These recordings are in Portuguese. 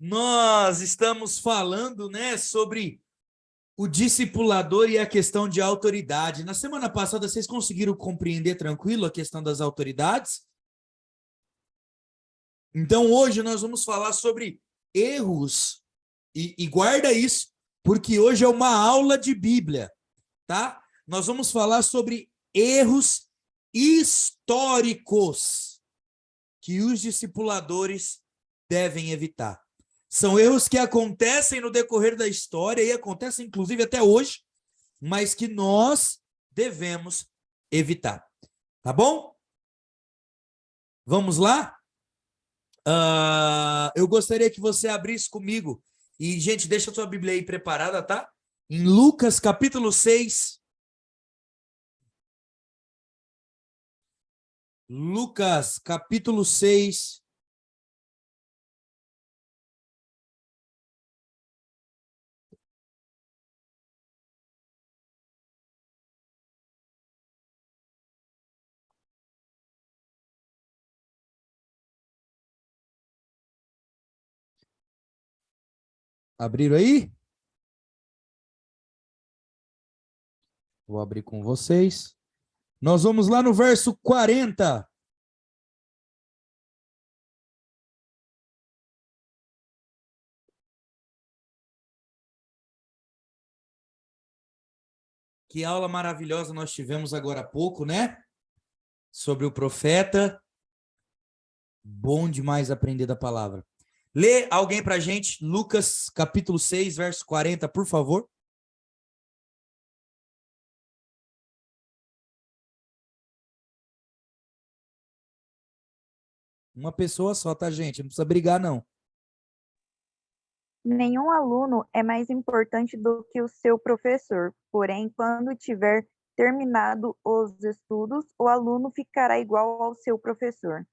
Nós estamos falando, né, sobre o discipulador e a questão de autoridade. Na semana passada, vocês conseguiram compreender tranquilo a questão das autoridades? Então, hoje nós vamos falar sobre erros, e guarda isso, porque hoje é uma aula de Bíblia, tá? Nós vamos falar sobre erros históricos que os discipuladores devem evitar. São erros que acontecem no decorrer da história e acontecem, inclusive, até hoje, mas que nós devemos evitar. Tá bom? Vamos lá? Eu gostaria que você abrisse comigo. E, gente, deixa a sua Bíblia aí preparada, tá? Em Lucas, capítulo 6. Lucas, capítulo 6. Abriram aí? Vou abrir com vocês. Nós vamos lá no verso 40. Que aula maravilhosa nós tivemos agora há pouco, né? Sobre o profeta. Bom demais aprender da palavra. Lê alguém pra gente, Lucas, capítulo 6, verso 40, por favor. Uma pessoa só, tá, gente? Não precisa brigar, não. Nenhum aluno é mais importante do que o seu professor, porém, quando tiver terminado os estudos, o aluno ficará igual ao seu professor.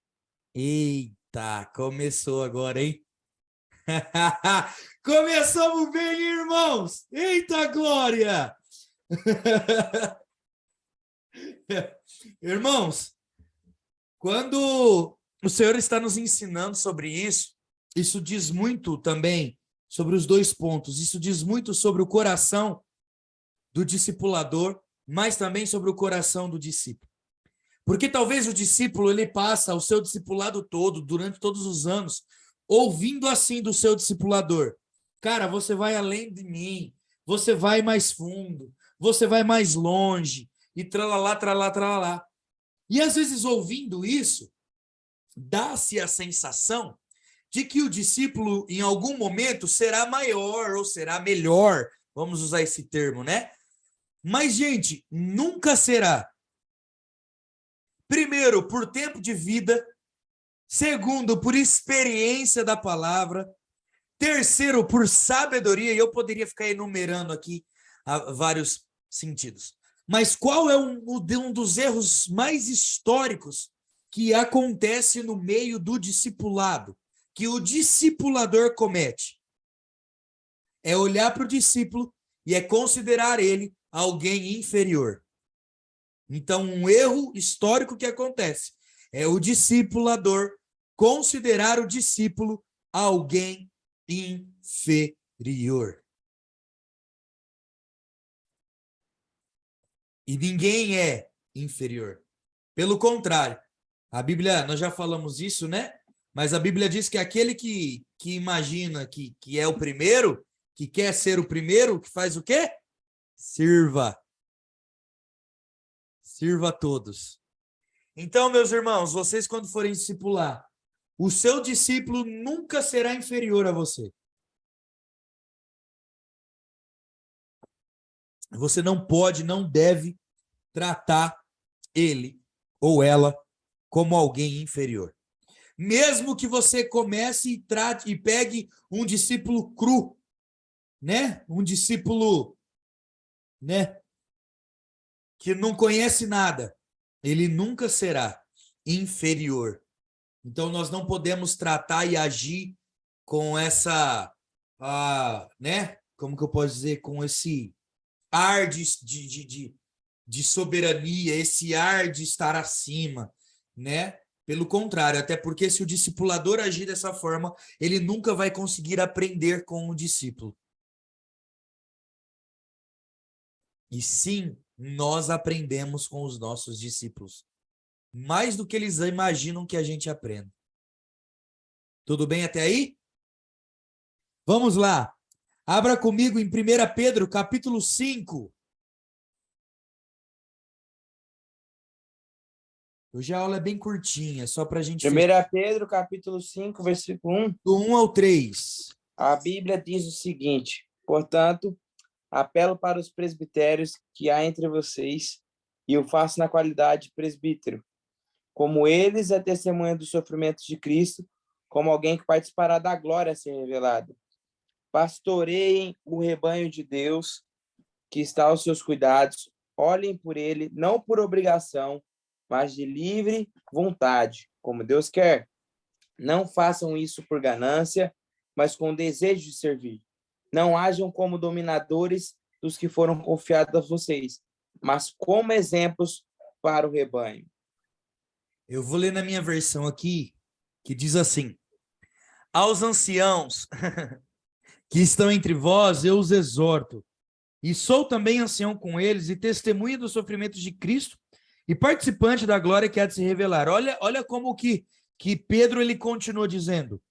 Eita, começou agora, hein? Começamos bem, irmãos! Eita, glória! Irmãos, quando o Senhor está nos ensinando sobre isso, isso diz muito também sobre os dois pontos. Isso diz muito sobre o coração do discipulador, mas também sobre o coração do discípulo. Porque talvez o discípulo ele passa o seu discipulado todo, durante todos os anos, ouvindo assim do seu discipulador: cara, você vai além de mim, você vai mais fundo, você vai mais longe, e tralalá, tralalá, tralalá. E às vezes ouvindo isso, dá-se a sensação de que o discípulo, em algum momento, será maior ou será melhor, vamos usar esse termo, né? Mas, gente, nunca será. Primeiro, por tempo de vida. Segundo, por experiência da palavra. Terceiro, por sabedoria. E eu poderia ficar enumerando aqui vários sentidos. Mas qual é um dos erros mais históricos que acontece no meio do discipulado? Que o discipulador comete? É olhar para o discípulo e é considerar ele alguém inferior. Então, um erro histórico que acontece é o discipulador considerar o discípulo alguém inferior. E ninguém é inferior. Pelo contrário, a Bíblia, nós já falamos isso, né? Mas a Bíblia diz que aquele que imagina que é o primeiro, que quer ser o primeiro, que faz o quê? Sirva. Sirva a todos. Então, meus irmãos, vocês quando forem discipular, o seu discípulo nunca será inferior a você. Você não pode, não deve tratar ele ou ela como alguém inferior. Mesmo que você comece e trate e pegue um discípulo cru, né? Um discípulo, né, que não conhece nada, ele nunca será inferior. Então nós não podemos tratar e agir com essa, né? Como que eu posso dizer, com esse ar de soberania, esse ar de estar acima, né? Pelo contrário, até porque se o discipulador agir dessa forma, ele nunca vai conseguir aprender com o discípulo. E sim, nós aprendemos com os nossos discípulos. Mais do que eles imaginam que a gente aprenda. Tudo bem até aí? Vamos lá. Abra comigo em 1 Pedro, capítulo 5. Hoje a aula é bem curtinha, só para a gente 1 Pedro, capítulo 5, versículo 1. Do 1 ao 3. A Bíblia diz o seguinte: portanto, apelo para os presbitérios que há entre vocês, e o faço na qualidade de presbítero. Como eles é testemunha dos sofrimentos de Cristo, como alguém que participará da glória a ser revelada. Pastoreiem o rebanho de Deus que está aos seus cuidados, olhem por ele, não por obrigação, mas de livre vontade, como Deus quer. Não façam isso por ganância, mas com desejo de servir. Não hajam como dominadores dos que foram confiados a vocês, mas como exemplos para o rebanho. Eu vou ler na minha versão aqui, que diz assim: aos anciãos que estão entre vós, eu os exorto, e sou também ancião com eles, e testemunha dos sofrimentos de Cristo, e participante da glória que há de se revelar. Olha como que Pedro ele continua dizendo: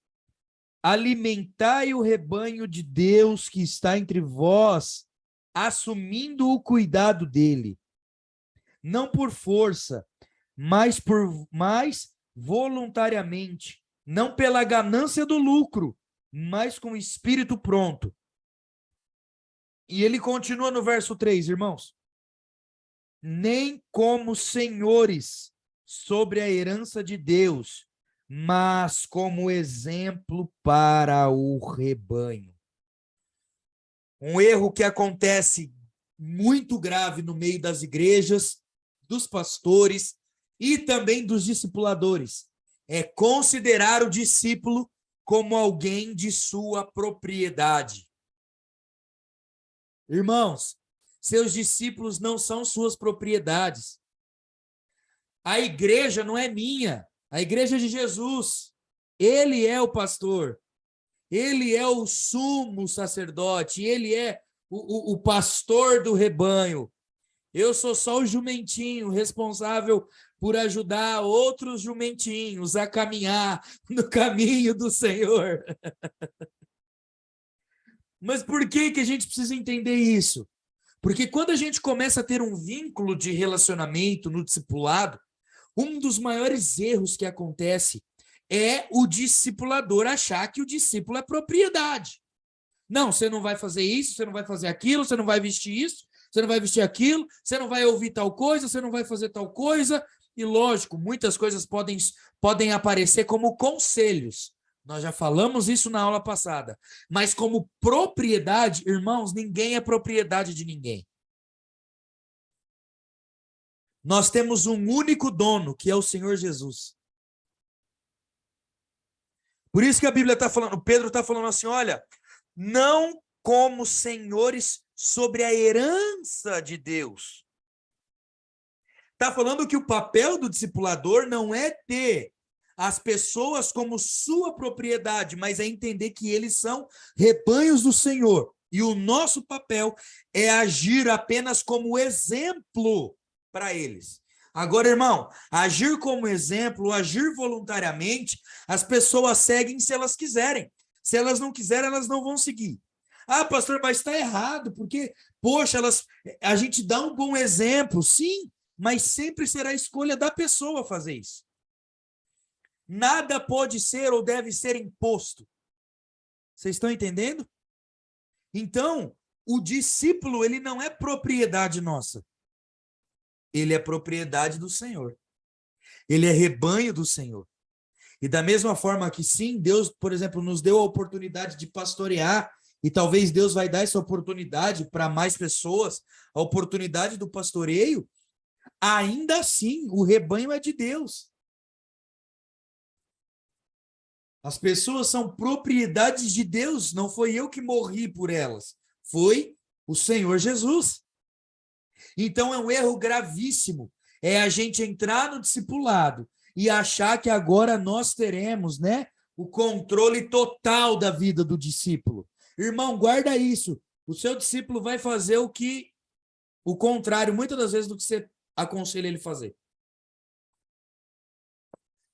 alimentai o rebanho de Deus que está entre vós, assumindo o cuidado dele, não por força, mas voluntariamente, não pela ganância do lucro, mas com o espírito pronto. E ele continua no verso 3, irmãos. Nem como senhores sobre a herança de Deus, mas como exemplo para o rebanho. Um erro que acontece muito grave no meio das igrejas, dos pastores e também dos discipuladores é considerar o discípulo como alguém de sua propriedade. Irmãos, seus discípulos não são suas propriedades. A igreja não é minha, a igreja é de Jesus. Ele é o pastor, ele é o sumo sacerdote, ele é o pastor do rebanho. Eu sou só o jumentinho responsável por ajudar outros jumentinhos a caminhar no caminho do Senhor. Mas por que a gente precisa entender isso? Porque quando a gente começa a ter um vínculo de relacionamento no discipulado, um dos maiores erros que acontece é o discipulador achar que o discípulo é propriedade. Não, você não vai fazer isso, você não vai fazer aquilo, você não vai vestir isso, você não vai vestir aquilo, você não vai ouvir tal coisa, você não vai fazer tal coisa. E lógico, muitas coisas podem aparecer como conselhos. Nós já falamos isso na aula passada. Mas como propriedade, irmãos, ninguém é propriedade de ninguém. Nós temos um único dono, que é o Senhor Jesus. Por isso que a Bíblia está falando, Pedro está falando assim, olha, não como senhores sobre a herança de Deus. Está falando que o papel do discipulador não é ter as pessoas como sua propriedade, mas é entender que eles são rebanhos do Senhor. E o nosso papel é agir apenas como exemplo para eles. Agora, irmão, agir como exemplo, agir voluntariamente, as pessoas seguem se elas quiserem. Se elas não quiserem, elas não vão seguir. Ah, pastor, mas está errado, porque, poxa, a gente dá um bom exemplo, sim, mas sempre será a escolha da pessoa fazer isso. Nada pode ser ou deve ser imposto. Vocês estão entendendo? Então, o discípulo, ele não é propriedade nossa. Ele é propriedade do Senhor. Ele é rebanho do Senhor. E da mesma forma que sim, Deus, por exemplo, nos deu a oportunidade de pastorear, e talvez Deus vai dar essa oportunidade para mais pessoas, a oportunidade do pastoreio, ainda assim, o rebanho é de Deus. As pessoas são propriedades de Deus, não foi eu que morri por elas, foi o Senhor Jesus. Então é um erro gravíssimo, é a gente entrar no discipulado e achar que agora nós teremos, né, o controle total da vida do discípulo. Irmão, guarda isso. O seu discípulo vai fazer o contrário, muitas das vezes, do que você aconselha ele fazer.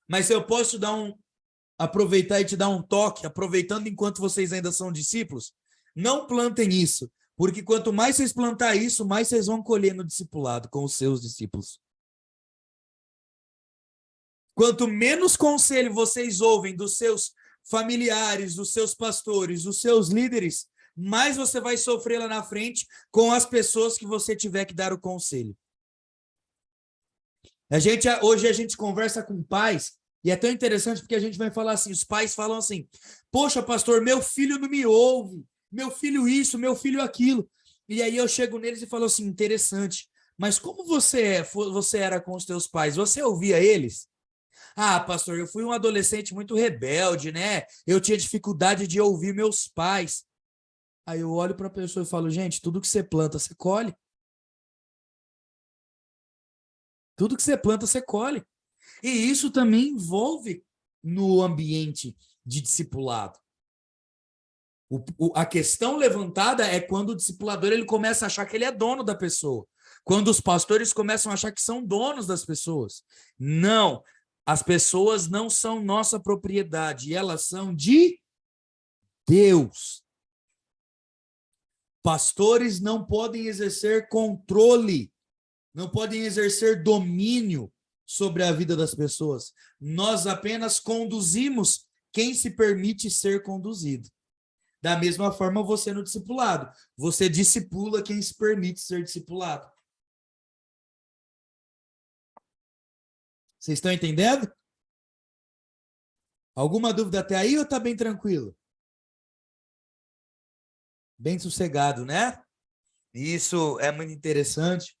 Mas eu posso aproveitar e te dar um toque, aproveitando enquanto vocês ainda são discípulos, não plantem isso, porque quanto mais vocês plantar isso, mais vocês vão colher no discipulado com os seus discípulos. Quanto menos conselho vocês ouvem dos seus familiares, dos seus pastores, dos seus líderes, mais você vai sofrer lá na frente com as pessoas que você tiver que dar o conselho. Hoje a gente conversa com pais, e é tão interessante porque a gente vai falar assim, os pais falam assim, poxa, pastor, meu filho não me ouve, meu filho isso, meu filho aquilo. E aí eu chego neles e falo assim, interessante, mas como você era com os teus pais? Você ouvia eles? Ah, pastor, eu fui um adolescente muito rebelde, né? Eu tinha dificuldade de ouvir meus pais. Aí eu olho para a pessoa e falo, gente, tudo que você planta, você colhe. Tudo que você planta, você colhe. E isso também envolve no ambiente de discipulado. A questão levantada é quando o discipulador ele começa a achar que ele é dono da pessoa. Quando os pastores começam a achar que são donos das pessoas. Não, as pessoas não são nossa propriedade, elas são de Deus. Pastores não podem exercer controle, não podem exercer domínio sobre a vida das pessoas. Nós apenas conduzimos quem se permite ser conduzido. Da mesma forma, você no discipulado. Você discipula quem se permite ser discipulado. Vocês estão entendendo? Alguma dúvida até aí ou está bem tranquilo? Bem sossegado, né? Isso é muito interessante,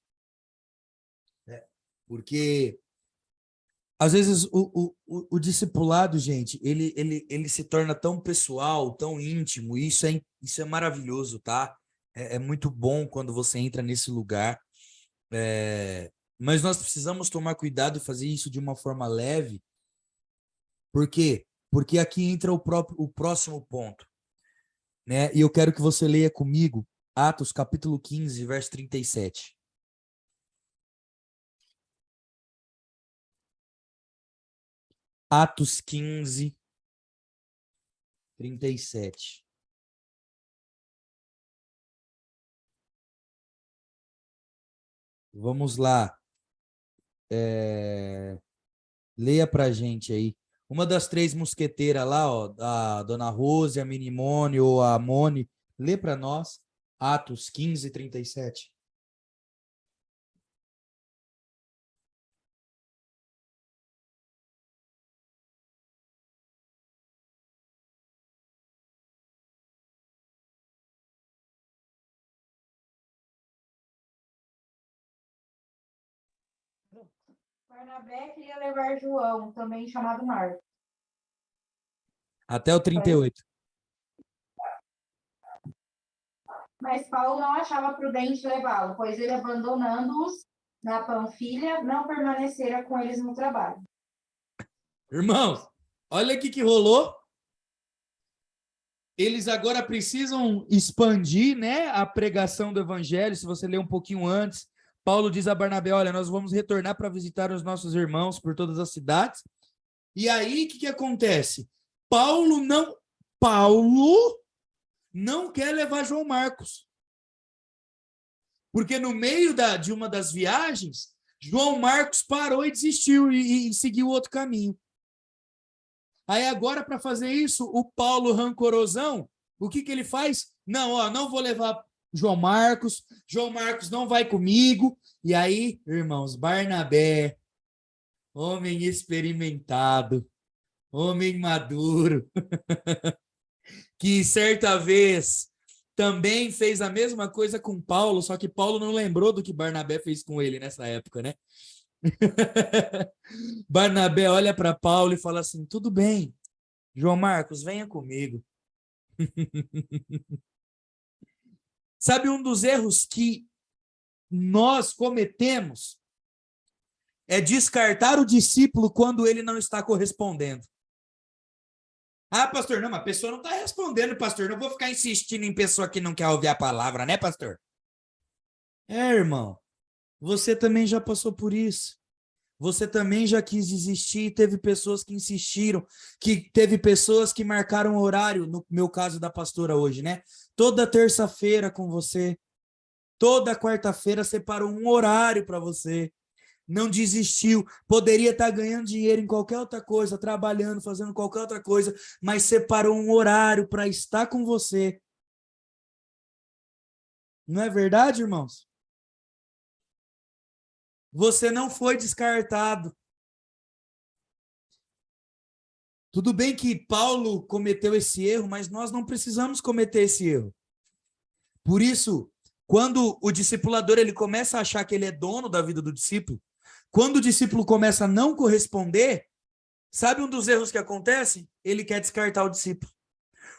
né? Porque às vezes o discipulado, gente, ele se torna tão pessoal, tão íntimo, e isso é maravilhoso, tá? É muito bom quando você entra nesse lugar. Mas nós precisamos tomar cuidado e fazer isso de uma forma leve. Por quê? Porque aqui entra o próximo ponto, né? E eu quero que você leia comigo Atos capítulo 15, verso 37. Atos 15, 37. Vamos lá. Leia pra gente aí. Uma das três mosqueteiras lá, ó, a Dona Rose, a Minimone ou a Mone, lê para nós Atos 15, 37. Barnabé queria levar João, também chamado Marcos. Até o 38. Mas Paulo não achava prudente levá-lo, pois ele, abandonando-os na Panfilha, não permanecera com eles no trabalho. Irmãos, olha o que rolou. Eles agora precisam expandir, né, a pregação do evangelho. Se você ler um pouquinho antes, Paulo diz a Barnabé, olha, nós vamos retornar para visitar os nossos irmãos por todas as cidades. E aí, o que acontece? Paulo não quer levar João Marcos. Porque no meio de uma das viagens, João Marcos parou e desistiu e seguiu outro caminho. Aí agora, para fazer isso, o Paulo rancorosão, o que ele faz? Não vou levar João Marcos não vai comigo. E aí, irmãos, Barnabé, homem experimentado, homem maduro, que certa vez também fez a mesma coisa com Paulo, só que Paulo não lembrou do que Barnabé fez com ele nessa época, né? Barnabé olha para Paulo e fala assim, tudo bem, João Marcos, venha comigo. Sabe um dos erros que nós cometemos é descartar o discípulo quando ele não está correspondendo. Ah, pastor, não, mas a pessoa não está respondendo, pastor. Não vou ficar insistindo em pessoa que não quer ouvir a palavra, né, pastor? Irmão, você também já passou por isso. Você também já quis desistir, teve pessoas que insistiram, que teve pessoas que marcaram horário, no meu caso da pastora hoje, né? Toda terça-feira com você, toda quarta-feira separou um horário para você. Não desistiu, poderia estar ganhando dinheiro em qualquer outra coisa, trabalhando, fazendo qualquer outra coisa, mas separou um horário para estar com você. Não é verdade, irmãos? Você não foi descartado. Tudo bem que Paulo cometeu esse erro, mas nós não precisamos cometer esse erro. Por isso, quando o discipulador ele começa a achar que ele é dono da vida do discípulo, quando o discípulo começa a não corresponder, sabe um dos erros que acontece? Ele quer descartar o discípulo.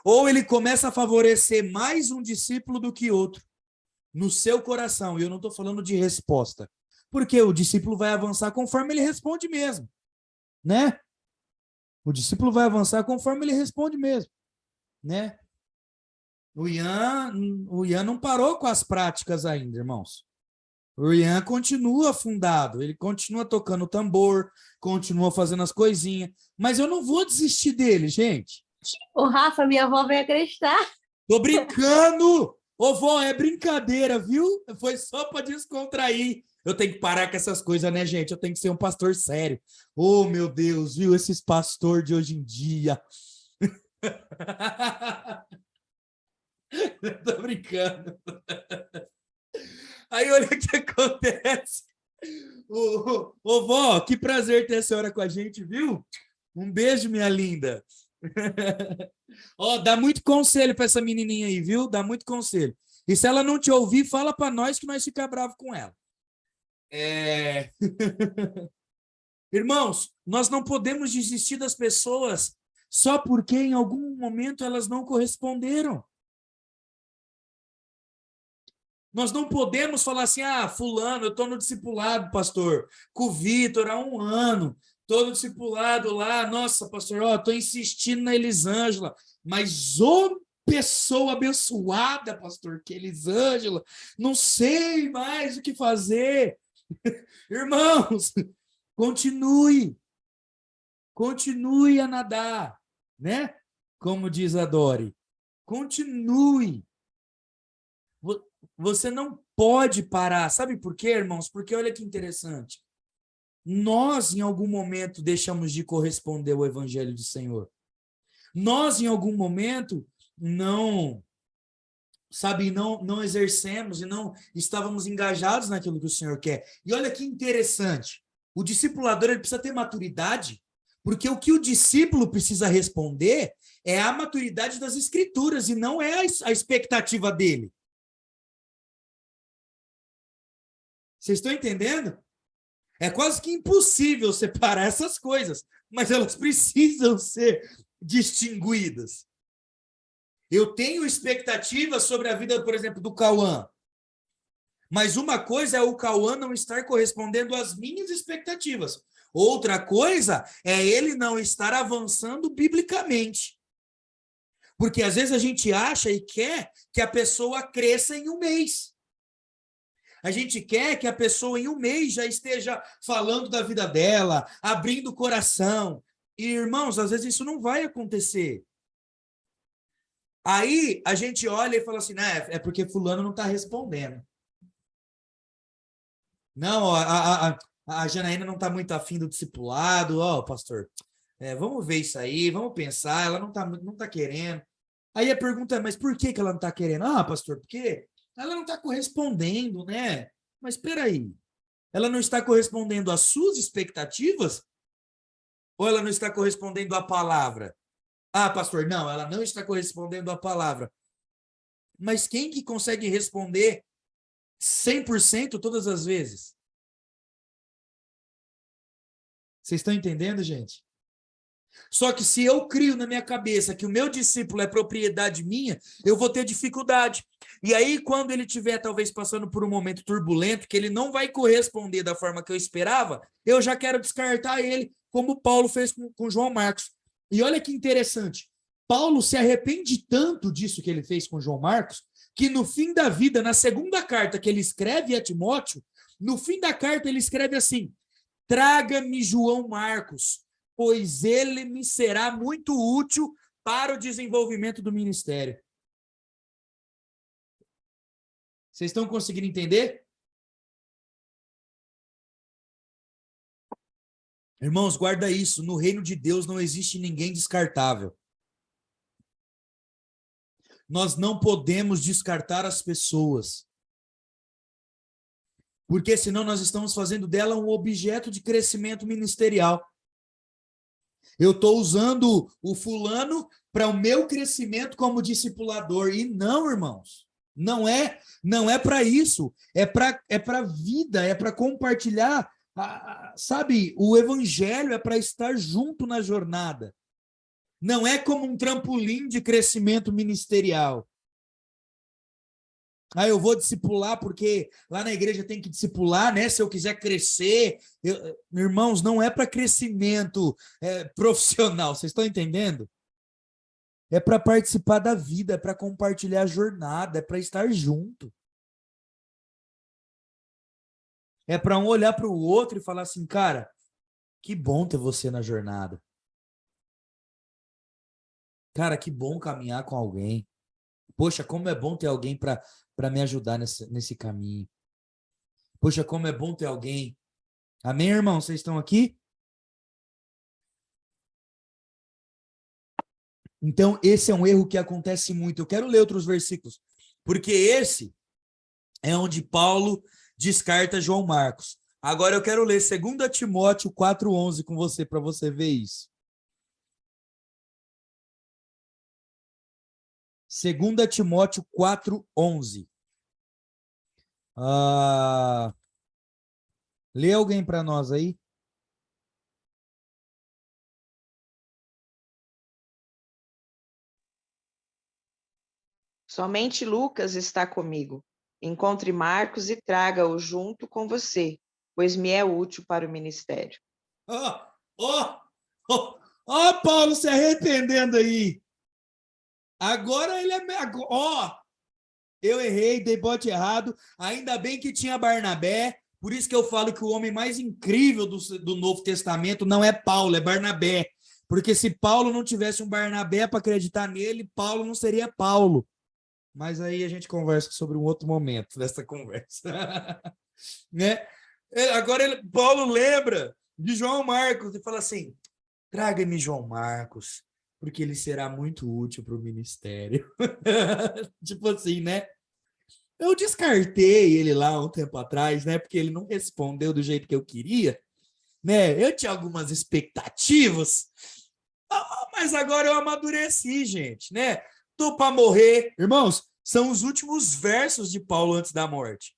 Ou ele começa a favorecer mais um discípulo do que outro no seu coração. E eu não estou falando de resposta. Porque o discípulo vai avançar conforme ele responde mesmo. Né? O discípulo vai avançar conforme ele responde mesmo. Né? O Ian não parou com as práticas ainda, irmãos. O Ian continua afundado, ele continua tocando tambor, continua fazendo as coisinhas, mas eu não vou desistir dele, gente. O Rafa, minha avó vai acreditar. Tô brincando! Ô, vó, é brincadeira, viu? Foi só para descontrair. Eu tenho que parar com essas coisas, né, gente? Eu tenho que ser um pastor sério. Oh, meu Deus, viu? Esses pastores de hoje em dia. Tô brincando. Aí olha o que acontece. Ô, vó, que prazer ter a senhora com a gente, viu? Um beijo, minha linda. Ó, dá muito conselho para essa menininha aí, viu? Dá muito conselho. E se ela não te ouvir, fala para nós que nós ficamos bravos com ela. Irmãos, nós não podemos desistir das pessoas só porque em algum momento elas não corresponderam. Nós não podemos falar assim, fulano, eu estou no discipulado, pastor, com o Vitor há 1 ano, estou no discipulado lá, nossa, pastor, estou insistindo na Elisângela, mas pessoa abençoada, pastor, que Elisângela, não sei mais o que fazer. Irmãos, continue a nadar, né? Como diz a Dori, continue. Você não pode parar. Sabe por quê, irmãos? Porque olha que interessante. Nós, em algum momento, deixamos de corresponder ao Evangelho do Senhor. Nós, em algum momento, não exercemos e não estávamos engajados naquilo que o Senhor quer. E olha que interessante. O discipulador ele precisa ter maturidade, porque o que o discípulo precisa responder é a maturidade das Escrituras e não é a expectativa dele. Vocês estão entendendo? É quase que impossível separar essas coisas, mas elas precisam ser distinguidas. Eu tenho expectativa sobre a vida, por exemplo, do Cauã, mas uma coisa é o Cauã não estar correspondendo às minhas expectativas. Outra coisa é ele não estar avançando biblicamente. Porque às vezes a gente acha e quer que a pessoa cresça em 1 mês. A gente quer que a pessoa em 1 mês já esteja falando da vida dela, abrindo o coração. E, irmãos, às vezes isso não vai acontecer. Aí a gente olha e fala assim, né, é porque fulano não está respondendo. Não, a Janaína não está muito afim do discipulado. Pastor, vamos ver isso aí, vamos pensar, ela não está querendo. Aí a pergunta é, mas por que ela não está querendo? Pastor, porque ela não está correspondendo, né? Mas espera aí, ela não está correspondendo às suas expectativas? Ou ela não está correspondendo à palavra? Pastor, não, ela não está correspondendo à palavra. Mas quem que consegue responder 100% todas as vezes? Vocês estão entendendo, gente? Só que se eu crio na minha cabeça que o meu discípulo é propriedade minha, eu vou ter dificuldade. E aí, quando ele estiver talvez passando por um momento turbulento, que ele não vai corresponder da forma que eu esperava, eu já quero descartar ele, como Paulo fez com João Marcos. E olha que interessante, Paulo se arrepende tanto disso que ele fez com João Marcos, que no fim da vida, na segunda carta que ele escreve a Timóteo, no fim da carta ele escreve assim: traga-me João Marcos, pois ele me será muito útil para o desenvolvimento do ministério. Vocês estão conseguindo entender? Irmãos, guarda isso. No reino de Deus não existe ninguém descartável. Nós não podemos descartar as pessoas. Porque senão nós estamos fazendo dela um objeto de crescimento ministerial. Eu estou usando o fulano para o meu crescimento como discipulador. E não, irmãos. Não é para isso. É para vida, é para compartilhar, sabe? O evangelho é para estar junto na jornada. Não é como um trampolim de crescimento ministerial. Eu vou discipular porque lá na igreja tem que discipular, né? Se eu quiser crescer. Irmãos, não é para crescimento profissional. Vocês estão entendendo? É para participar da vida, é para compartilhar a jornada, é para estar junto. É para um olhar para o outro e falar assim, cara, que bom ter você na jornada. Cara, que bom caminhar com alguém. Poxa, como é bom ter alguém para me ajudar nesse caminho. Poxa, como é bom ter alguém. Amém, irmão? Vocês estão aqui? Então, esse é um erro que acontece muito. Eu quero ler outros versículos, porque esse é onde Paulo descarta João Marcos. Agora eu quero ler 2 Timóteo 4,11 com você, para você ver isso. 2 Timóteo 4,11. Lê alguém para nós aí. Somente Lucas está comigo. Encontre Marcos e traga-o junto com você, pois me é útil para o ministério. Paulo se arrependendo aí. Agora ele é... eu errei, dei bote errado. Ainda bem que tinha Barnabé. Por isso que eu falo que o homem mais incrível do Novo Testamento não é Paulo, é Barnabé. Porque se Paulo não tivesse um Barnabé para acreditar nele, Paulo não seria Paulo. Mas aí a gente conversa sobre um outro momento dessa conversa. Né? Agora Paulo lembra de João Marcos e fala assim, traga-me João Marcos, porque ele será muito útil para o ministério. Tipo assim, né? Eu descartei ele lá um tempo atrás, né? Porque ele não respondeu do jeito que eu queria, né? Eu tinha algumas expectativas, mas agora eu amadureci, gente, né? Tô para morrer. Irmãos, são os últimos versos de Paulo antes da morte.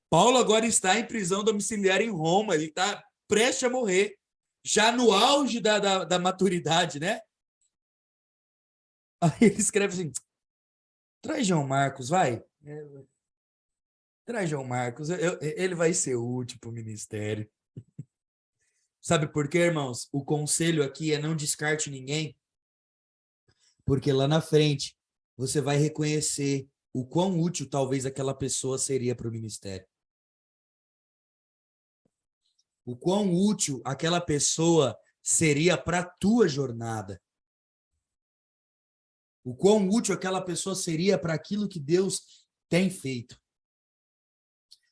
Paulo agora está em prisão domiciliar em Roma, ele está prestes a morrer, já no auge da maturidade, né? Aí ele escreve assim, traz João Marcos, vai. Traz João Marcos, ele vai ser útil para o ministério. Sabe por quê, irmãos? O conselho aqui é não descarte ninguém, porque lá na frente você vai reconhecer o quão útil talvez aquela pessoa seria para o ministério. O quão útil aquela pessoa seria para a tua jornada. O quão útil aquela pessoa seria para aquilo que Deus tem feito.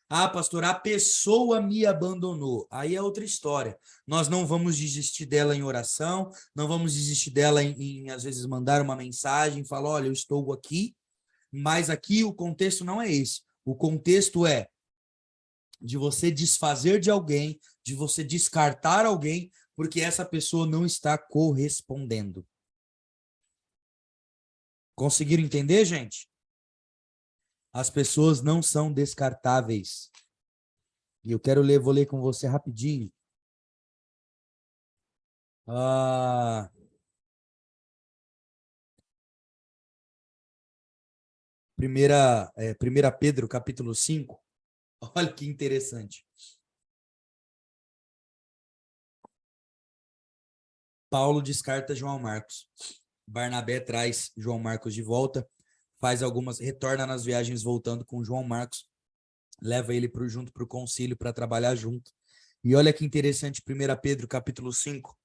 Pastor, a pessoa me abandonou. Aí é outra história. Nós não vamos desistir dela em oração, não vamos desistir dela em às vezes, mandar uma mensagem, falar, olha, eu estou aqui, mas aqui o contexto não é esse. O contexto é de você desfazer de alguém, de você descartar alguém, porque essa pessoa não está correspondendo. Conseguiram entender, gente? As pessoas não são descartáveis. E eu vou ler com você rapidinho. Primeira Pedro, capítulo 5. Olha que interessante. Paulo descarta João Marcos. Barnabé traz João Marcos de volta, retorna nas viagens voltando com João Marcos, leva ele junto para o concílio para trabalhar junto. E olha que interessante, 1 Pedro capítulo 5,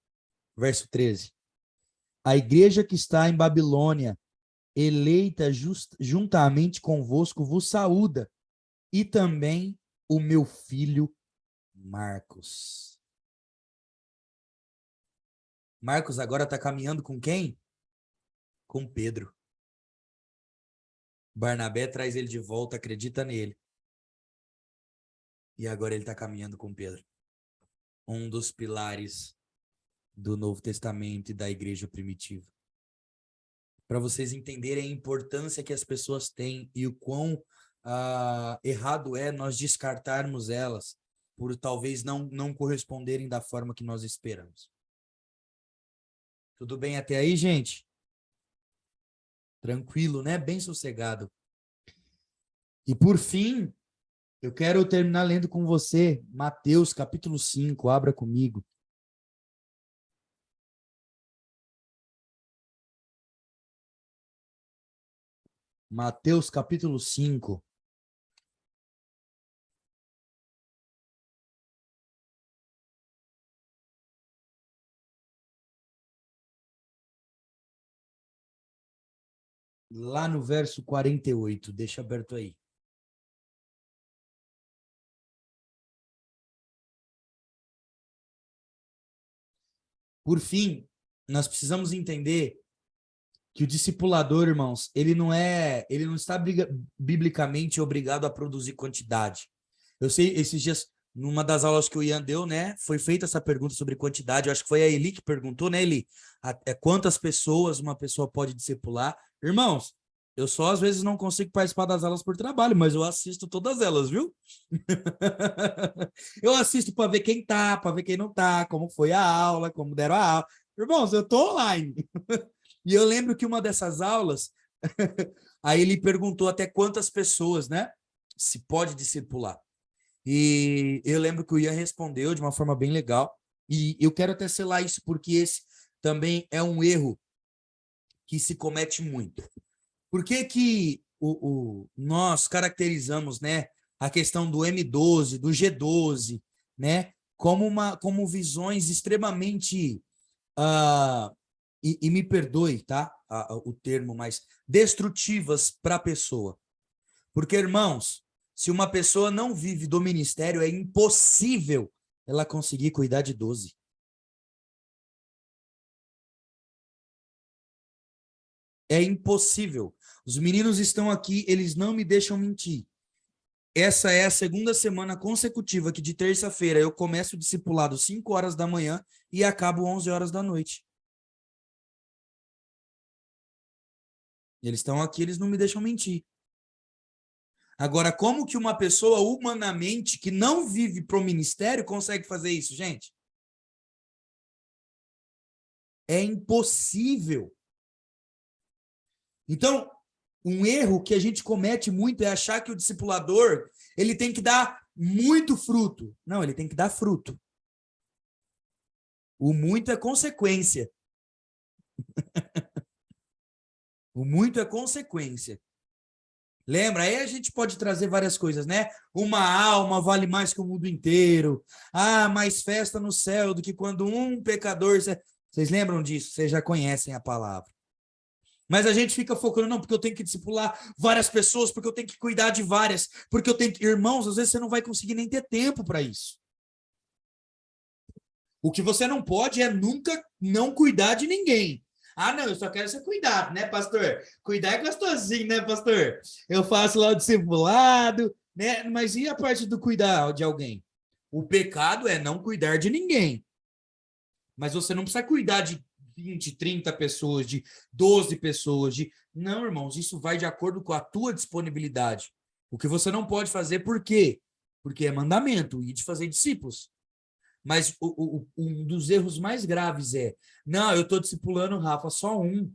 verso 13. A igreja que está em Babilônia, eleita juntamente convosco, vos saúda, e também o meu filho Marcos. Marcos agora está caminhando com quem? Com Pedro. Barnabé traz ele de volta, acredita nele. E agora ele está caminhando com Pedro. Um dos pilares do Novo Testamento e da igreja primitiva. Para vocês entenderem a importância que as pessoas têm e o quão errado é nós descartarmos elas por talvez não corresponderem da forma que nós esperamos. Tudo bem até aí, gente? Tranquilo, né? Bem sossegado. E por fim, eu quero terminar lendo com você Mateus capítulo 5, abra comigo. Mateus capítulo 5. Lá no verso 48, deixa aberto aí. Por fim, nós precisamos entender que o discipulador, irmãos, ele não está biblicamente obrigado a produzir quantidade. Eu sei, esses dias, numa das aulas que o Ian deu, né, foi feita essa pergunta sobre quantidade, eu acho que foi a Eli que perguntou, né, Eli? Quantas pessoas uma pessoa pode discipular? Irmãos, eu só às vezes não consigo participar das aulas por trabalho, mas eu assisto todas elas, viu? Eu assisto para ver quem tá, para ver quem não tá, como foi a aula, como deram a aula. Irmãos, eu tô online. E eu lembro que uma dessas aulas, aí ele perguntou até quantas pessoas, né, se pode discipular. E eu lembro que o Ian respondeu de uma forma bem legal. E eu quero até selar isso, porque esse também é um erro que se comete muito. Por que que nós caracterizamos, né, a questão do M12, do G12, né, como visões extremamente, e me perdoe, tá, o termo, mas destrutivas para a pessoa? Porque, irmãos, se uma pessoa não vive do ministério, é impossível ela conseguir cuidar de 12. É impossível. Os meninos estão aqui, eles não me deixam mentir. Essa é a segunda semana consecutiva que de terça-feira eu começo o discipulado 5 horas da manhã e acabo 11 horas da noite. Eles estão aqui, eles não me deixam mentir. Agora, como que uma pessoa humanamente que não vive pro ministério consegue fazer isso, gente? É impossível. Então, um erro que a gente comete muito é achar que o discipulador, ele tem que dar muito fruto. Não, ele tem que dar fruto. O muito é consequência. O muito é consequência. Lembra? Aí a gente pode trazer várias coisas, né? Uma alma vale mais que o mundo inteiro. Ah, mais festa no céu do que quando um pecador... Vocês lembram disso? Vocês já conhecem a palavra. Mas a gente fica focando, não, porque eu tenho que discipular várias pessoas, porque eu tenho que cuidar de várias, porque eu tenho que... Irmãos, às vezes você não vai conseguir nem ter tempo para isso. O que você não pode é nunca não cuidar de ninguém. Ah, não, eu só quero ser cuidado, né, pastor? Cuidar é gostosinho, né, pastor? Eu faço lá o discipulado, né? Mas e a parte do cuidar de alguém? O pecado é não cuidar de ninguém. Mas você não precisa cuidar de 20, 30 pessoas, de 12 pessoas, de... Não, irmãos, isso vai de acordo com a tua disponibilidade. O que você não pode fazer, por quê? Porque é mandamento, e de fazer discípulos. Mas um dos erros mais graves é, não, eu estou discipulando, Rafa, só um.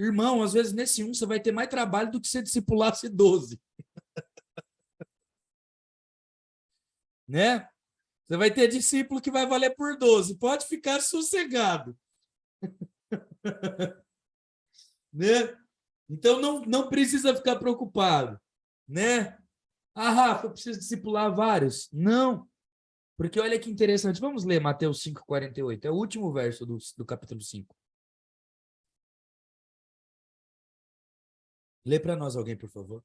Irmão, às vezes nesse um você vai ter mais trabalho do que se discipulasse 12. Né? Você vai ter discípulo que vai valer por 12. Pode ficar sossegado. Né? Então não precisa ficar preocupado, né? Ah, Rafa, eu preciso discipular vários. Não, porque olha que interessante. Vamos ler Mateus 5,48. É o último verso do capítulo 5. Lê para nós alguém, por favor.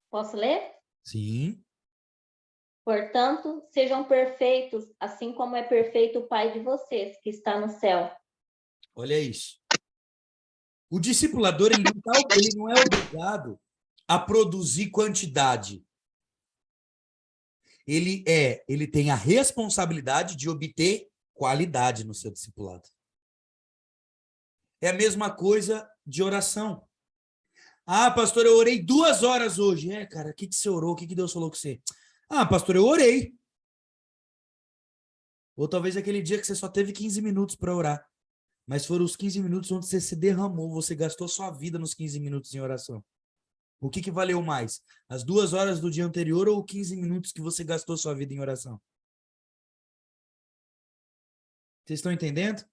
Posso ler? Sim. Portanto, sejam perfeitos, assim como é perfeito o Pai de vocês, que está no céu. Olha isso. O discipulador ele não é obrigado a produzir quantidade. Ele tem a responsabilidade de obter qualidade no seu discipulado. É a mesma coisa de oração. Ah, pastor, eu orei 2 horas hoje. Cara, o que você orou? O que Deus falou com você? Ah, pastor, eu orei. Ou talvez aquele dia que você só teve 15 minutos para orar. Mas foram os 15 minutos onde você se derramou, você gastou sua vida nos 15 minutos em oração. O que valeu mais? As 2 horas do dia anterior ou 15 minutos que você gastou sua vida em oração? Vocês estão entendendo?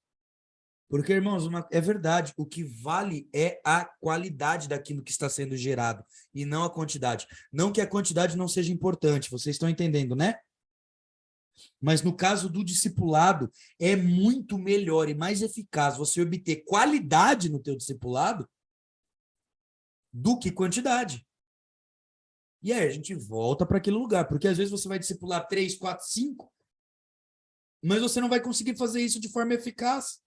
Porque, irmãos, é verdade, o que vale é a qualidade daquilo que está sendo gerado e não a quantidade. Não que a quantidade não seja importante, vocês estão entendendo, né? Mas no caso do discipulado, é muito melhor e mais eficaz você obter qualidade no teu discipulado do que quantidade. E aí a gente volta para aquele lugar, porque às vezes você vai discipular 3, 4, 5, mas você não vai conseguir fazer isso de forma eficaz.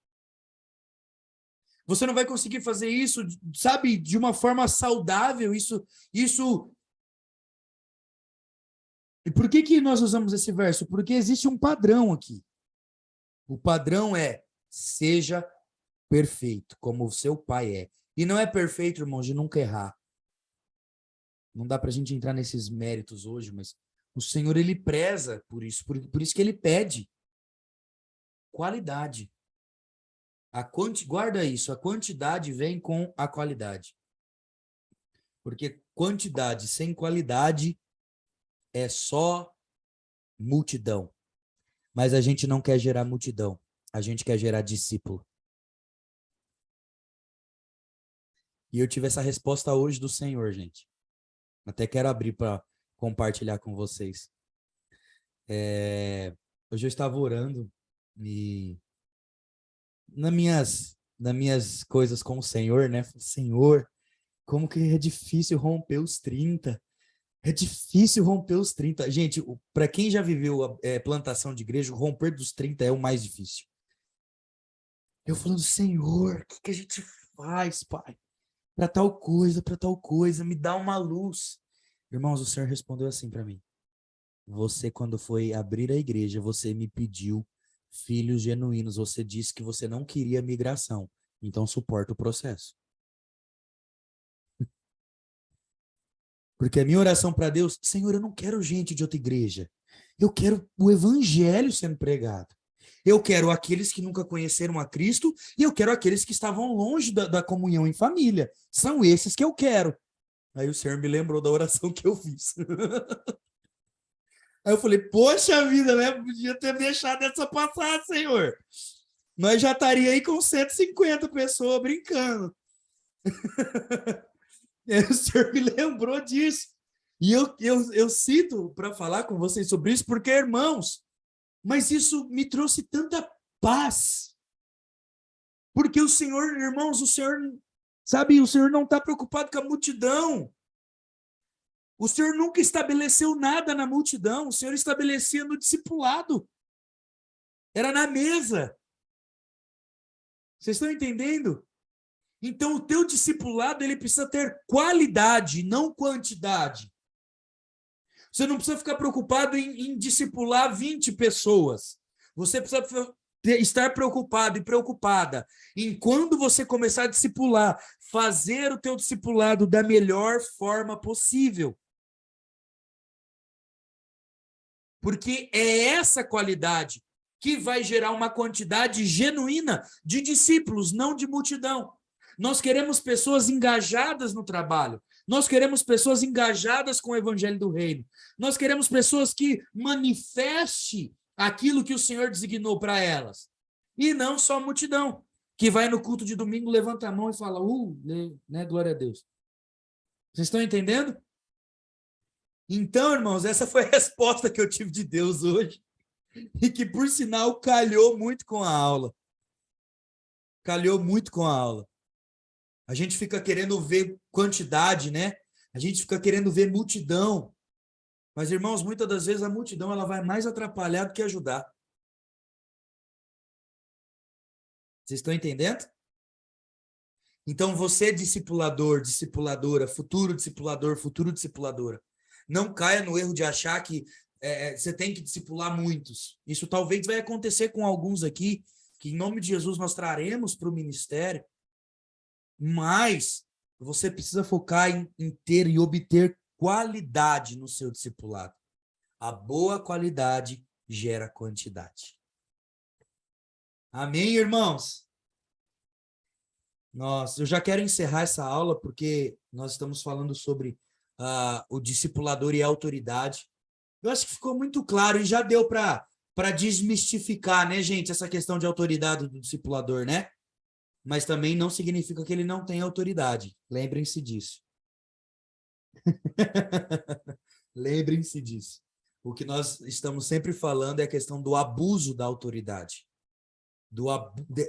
Você não vai conseguir fazer isso, sabe, de uma forma saudável. Isso. E por que nós usamos esse verso? Porque existe um padrão aqui. O padrão é: seja perfeito, como o seu pai é. E não é perfeito, irmãos, de nunca errar. Não dá para a gente entrar nesses méritos hoje, mas o Senhor, ele preza por isso. Por isso que ele pede qualidade. Guarda isso, a quantidade vem com a qualidade. Porque quantidade sem qualidade é só multidão. Mas a gente não quer gerar multidão, a gente quer gerar discípulo. E eu tive essa resposta hoje do Senhor, gente. Até quero abrir para compartilhar com vocês. Hoje eu estava orando e nas minhas coisas com o Senhor, né? Senhor, como que é difícil romper os 30. É difícil romper os 30. Gente, para quem já viveu plantação de igreja, o romper dos 30 é o mais difícil. Eu falando, Senhor, o que a gente faz, Pai? Para tal coisa, me dá uma luz. Irmãos, o Senhor respondeu assim para mim. Você, quando foi abrir a igreja, você me pediu filhos genuínos. Você disse que você não queria migração. Então, suporta o processo. Porque a minha oração para Deus, Senhor, eu não quero gente de outra igreja. Eu quero o evangelho sendo pregado. Eu quero aqueles que nunca conheceram a Cristo e eu quero aqueles que estavam longe da comunhão em família. São esses que eu quero. Aí o Senhor me lembrou da oração que eu fiz. Aí eu falei, poxa vida, né? Podia ter deixado essa passar, Senhor. Nós já estaríamos aí com 150 pessoas brincando. O Senhor me lembrou disso. E eu cito para falar com vocês sobre isso, porque, irmãos, mas isso me trouxe tanta paz. Porque o Senhor, irmãos, o Senhor, sabe, o Senhor não está preocupado com a multidão. O Senhor nunca estabeleceu nada na multidão, o Senhor estabelecia no discipulado. Era na mesa. Vocês estão entendendo? Então, o teu discipulado, ele precisa ter qualidade, não quantidade. Você não precisa ficar preocupado em discipular 20 pessoas. Você precisa estar preocupado e preocupada em, quando você começar a discipular, fazer o teu discipulado da melhor forma possível. porque é essa qualidade que vai gerar uma quantidade genuína de discípulos, não de multidão. Nós queremos pessoas engajadas no trabalho. Nós queremos pessoas engajadas com o evangelho do reino. Nós queremos pessoas que manifestem aquilo que o Senhor designou para elas. E não só a multidão, que vai no culto de domingo, levanta a mão e fala, né, glória a Deus. Vocês estão entendendo? Então, irmãos, essa foi a resposta que eu tive de Deus hoje. E que, por sinal, calhou muito com a aula. Calhou muito com a aula. A gente fica querendo ver quantidade, né? A gente fica querendo ver multidão. Mas, irmãos, muitas das vezes a multidão ela vai mais atrapalhar do que ajudar. Vocês estão entendendo? Então, você, discipulador, discipuladora, futuro discipulador, futura discipuladora, não caia no erro de achar que você tem que discipular muitos. Isso talvez vai acontecer com alguns aqui, que em nome de Jesus nós traremos para o ministério, mas você precisa focar em ter e obter qualidade no seu discipulado. A boa qualidade gera quantidade. Amém, irmãos? Nossa, eu já quero encerrar essa aula porque nós estamos falando sobre o discipulador e a autoridade. Eu acho que ficou muito claro e já deu para desmistificar, né, gente, essa questão de autoridade do discipulador, né? Mas também não significa que ele não tem autoridade. Lembrem-se disso. Lembrem-se disso. O que nós estamos sempre falando é a questão do abuso da autoridade,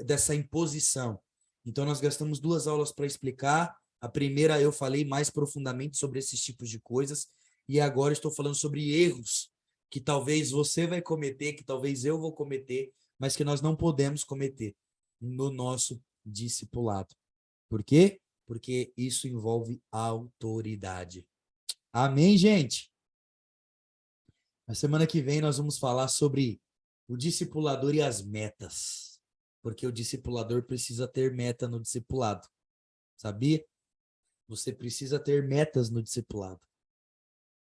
dessa imposição. Então, nós gastamos 2 aulas para explicar. A primeira eu falei mais profundamente sobre esses tipos de coisas, e agora estou falando sobre erros que talvez você vai cometer, que talvez eu vou cometer, mas que nós não podemos cometer no nosso discipulado. Por quê? Porque isso envolve autoridade. Amém, gente? Na semana que vem nós vamos falar sobre o discipulador e as metas. Porque o discipulador precisa ter meta no discipulado. Sabia? Você precisa ter metas no discipulado.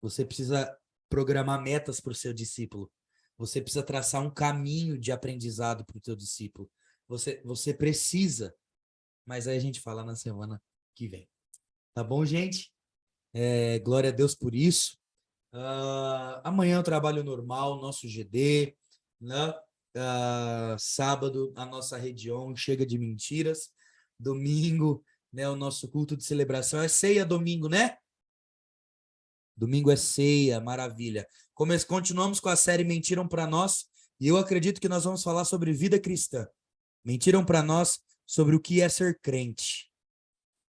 Você precisa programar metas para o seu discípulo. Você precisa traçar um caminho de aprendizado para o seu discípulo. Você precisa. Mas aí a gente fala na semana que vem. Tá bom, gente? Glória a Deus por isso. Amanhã eu trabalho normal, nosso GD, né? Sábado, a nossa Redion chega de mentiras. Domingo, né, o nosso culto de celebração. É ceia domingo, né? Domingo é ceia, maravilha. Continuamos com a série Mentiram para Nós, e eu acredito que nós vamos falar sobre vida cristã. Mentiram para nós sobre o que é ser crente.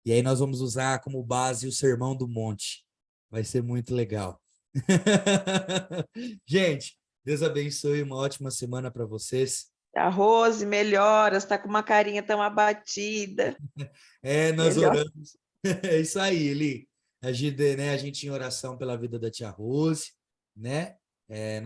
E aí nós vamos usar como base o Sermão do Monte. Vai ser muito legal. Gente, Deus abençoe, uma ótima semana para vocês. A Rose, melhoras, está com uma carinha tão abatida. Nós oramos. É isso aí, Eli. A gente em oração pela vida da tia Rose, né? Nós